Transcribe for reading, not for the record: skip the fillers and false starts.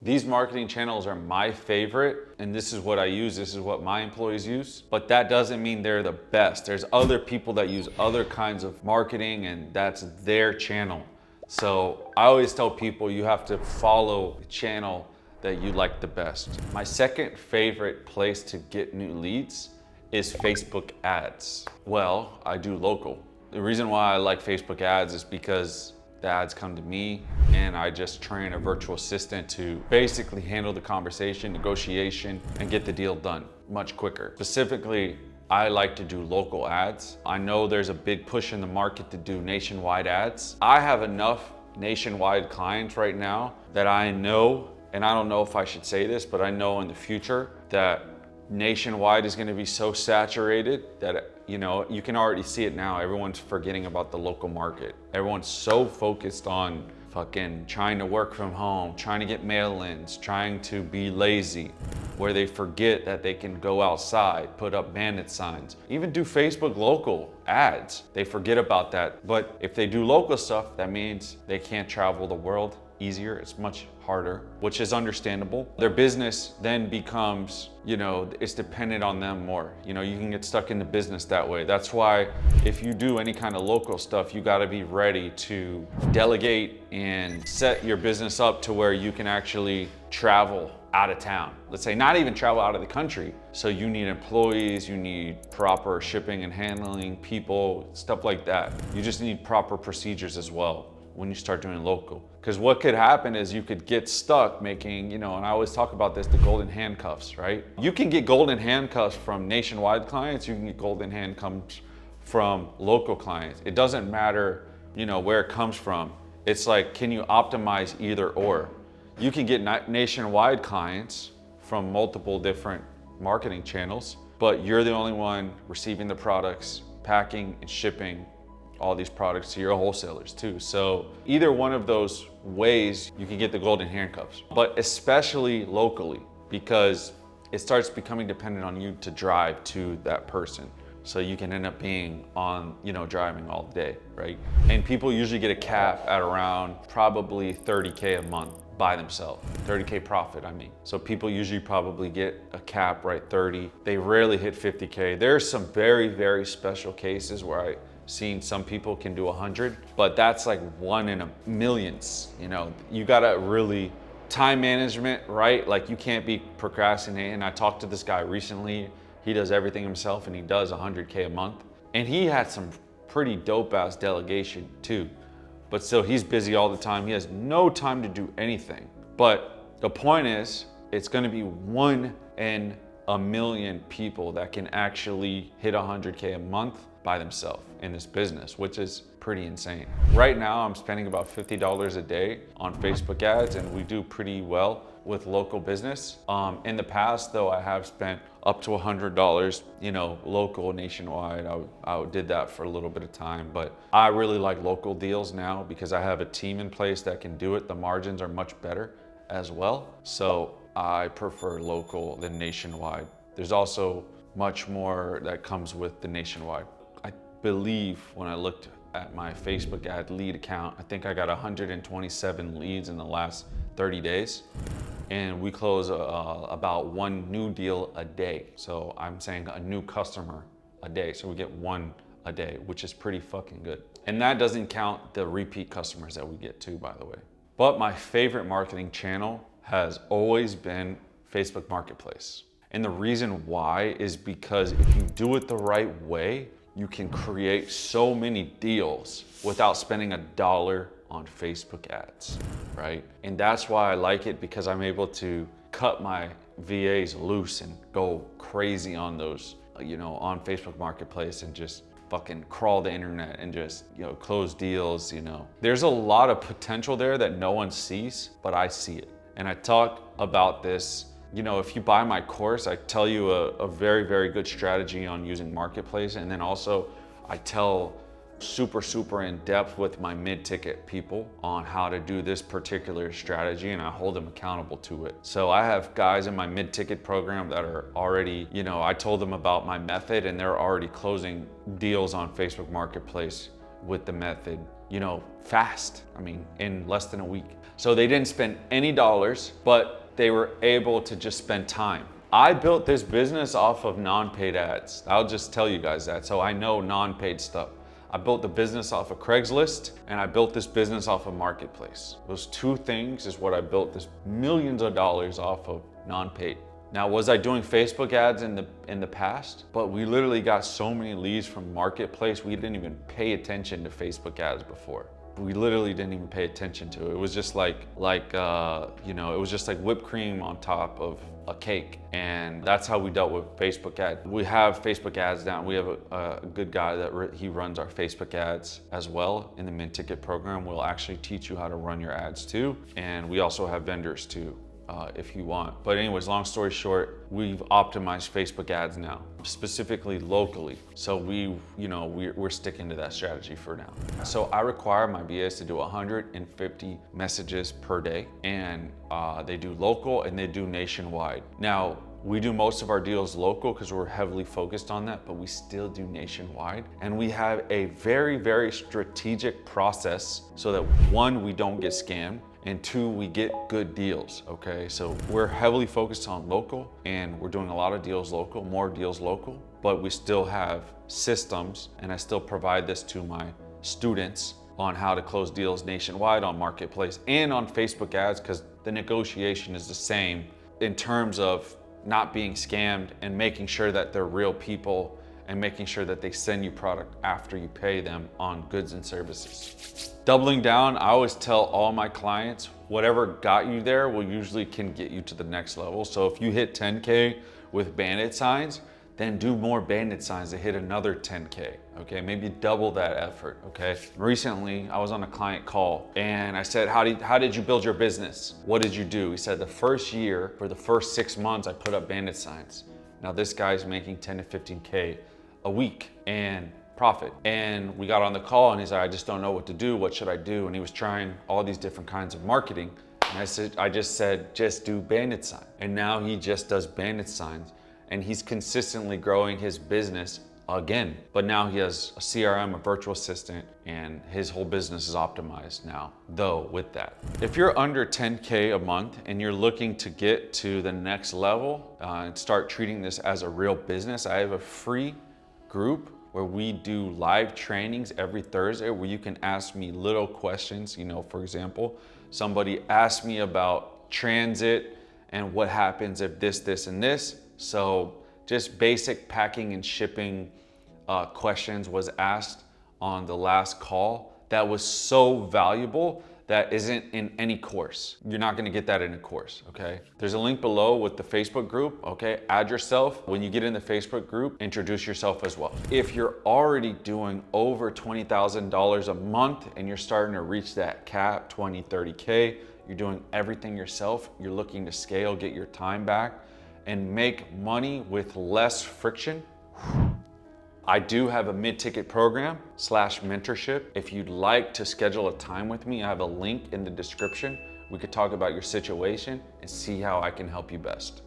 These marketing channels are my favorite, and this is what I use, this is what my employees use, but that doesn't mean they're the best. There's other people that use other kinds of marketing, and that's their channel. So I always tell people you have to follow the channel that you like the best. My second favorite place to get new leads is Facebook ads. Well, I do local. The reason why I like Facebook ads is because the ads come to me and I just train a virtual assistant to basically handle the conversation, negotiation, and get the deal done much quicker. Specifically, I like to do local ads. I know there's a big push in the market to do nationwide ads. I have enough nationwide clients right now that I know, and I don't know if I should say this, but I know in the future that nationwide is gonna be so saturated that, you can already see it now. Everyone's forgetting about the local market. Everyone's so focused on fucking trying to work from home, trying to get mail-ins, trying to be lazy, where they forget that they can go outside, put up bandit signs, even do Facebook local ads. They forget about that. But if they do local stuff, that means they can't travel the world easier. It's much harder, which is understandable. Their business then becomes, it's dependent on them more. You can get stuck in the business that way. That's why if you do any kind of local stuff, you gotta be ready to delegate and set your business up to where you can actually travel out of town. Let's say not even travel out of the country. So you need employees, you need proper shipping and handling people, stuff like that. You just need proper procedures as well when you start doing local. Because what could happen is you could get stuck making, and I always talk about this, the golden handcuffs, right? You can get golden handcuffs from nationwide clients, you can get golden handcuffs from local clients. It doesn't matter, where it comes from. It's like, can you optimize either or? You can get nationwide clients from multiple different marketing channels, but you're the only one receiving the products, packing and shipping all these products to your wholesalers too. So either one of those ways you can get the golden handcuffs, but especially locally, because it starts becoming dependent on you to drive to that person. So you can end up being on, driving all day, right? And people usually get a cap at around probably 30K a month by themselves, 30K profit, I mean. So people usually probably get a cap, right, 30. They rarely hit 50K. There's some very, very special cases where I've seen some people can do 100, but that's like one in a millions. You gotta really, time management, right? Like you can't be procrastinating. I talked to this guy recently. He does everything himself and he does 100K a month. And he had some pretty dope ass delegation too. But still, he's busy all the time. He has no time to do anything. But the point is, it's gonna be one in a million people that can actually hit 100K a month by themselves in this business, which is pretty insane. Right now, I'm spending about $50 a day on Facebook ads, and we do pretty well with local business. In the past, though, I have spent up to $100, local, nationwide. I did that for a little bit of time, but I really like local deals now because I have a team in place that can do it. The margins are much better as well. So I prefer local than nationwide. There's also much more that comes with the nationwide. I believe when I looked at my Facebook ad lead account, I think I got 127 leads in the last 30 days. And we close about one new deal a day. So I'm saying a new customer a day. So we get one a day, which is pretty fucking good. And that doesn't count the repeat customers that we get too, by the way. But my favorite marketing channel has always been Facebook Marketplace. And the reason why is because if you do it the right way, you can create so many deals without spending $1 on Facebook ads, right? And that's why I like it, because I'm able to cut my VAs loose and go crazy on those, on Facebook Marketplace and just fucking crawl the internet and just, close deals, There's a lot of potential there that no one sees, but I see it. And I talk about this, if you buy my course, I tell you a very, very good strategy on using Marketplace. And then also I tell super in depth with my mid-ticket people on how to do this particular strategy, and I hold them accountable to it. So I have guys in my mid-ticket program that are already, I told them about my method and they're already closing deals on Facebook Marketplace with the method fast. I mean, in less than a week. So they didn't spend any dollars, but they were able to just spend time. I built this business off of non-paid ads. I'll just tell you guys that. So I know non-paid stuff. I built the business off of Craigslist, and I built this business off of Marketplace. Those two things is what I built this millions of dollars off of non-paid. Now, was I doing Facebook ads in the past? But we literally got so many leads from Marketplace, we didn't even pay attention to Facebook ads before. We literally didn't even pay attention to it. It was just like it was just like whipped cream on top of a cake. And that's how we dealt with Facebook ads. We have Facebook ads down. We have a good guy that he runs our Facebook ads as well in the Mint Ticket program. We'll actually teach you how to run your ads too. And we also have vendors too, if you want. But anyways, long story short, we've optimized Facebook ads now, specifically locally. So we're sticking to that strategy for now. So I require my BAs to do 150 messages per day, and they do local and they do nationwide. Now, we do most of our deals local because we're heavily focused on that, but we still do nationwide. And we have a very, very strategic process so that one, we don't get scammed, and two, we get good deals, okay? So we're heavily focused on local, and we're doing a lot of deals local, more deals local, but we still have systems, and I still provide this to my students on how to close deals nationwide on Marketplace and on Facebook ads, because the negotiation is the same in terms of not being scammed and making sure that they're real people and making sure that they send you product after you pay them on goods and services. Doubling down, I always tell all my clients, whatever got you there will usually can get you to the next level. So if you hit 10K with bandit signs, then do more bandit signs to hit another 10K, okay? Maybe double that effort, okay? Recently, I was on a client call and I said, how did you build your business? What did you do? He said, the first year, for the first 6 months, I put up bandit signs. Now this guy's making 10 to 15K a week and profit. And we got on the call and he's like, I just don't know what to do. What should I do? And he was trying all these different kinds of marketing. And I just said, just do bandit sign. And now he just does bandit signs. And he's consistently growing his business again. But now he has a CRM, a virtual assistant, and his whole business is optimized now, though, with that. If you're under 10K a month and you're looking to get to the next level and start treating this as a real business, I have a free group where we do live trainings every Thursday where you can ask me little questions. For example, somebody asked me about transit and what happens if this, and this. So just basic packing and shipping questions was asked on the last call that was so valuable that isn't in any course. You're not gonna get that in a course, okay? There's a link below with the Facebook group, okay? Add yourself. When you get in the Facebook group, introduce yourself as well. If you're already doing over $20,000 a month and you're starting to reach that cap, 20, 30K, you're doing everything yourself, you're looking to scale, get your time back, and make money with less friction, I do have a mid-ticket program / mentorship. If you'd like to schedule a time with me, I have a link in the description. We could talk about your situation and see how I can help you best.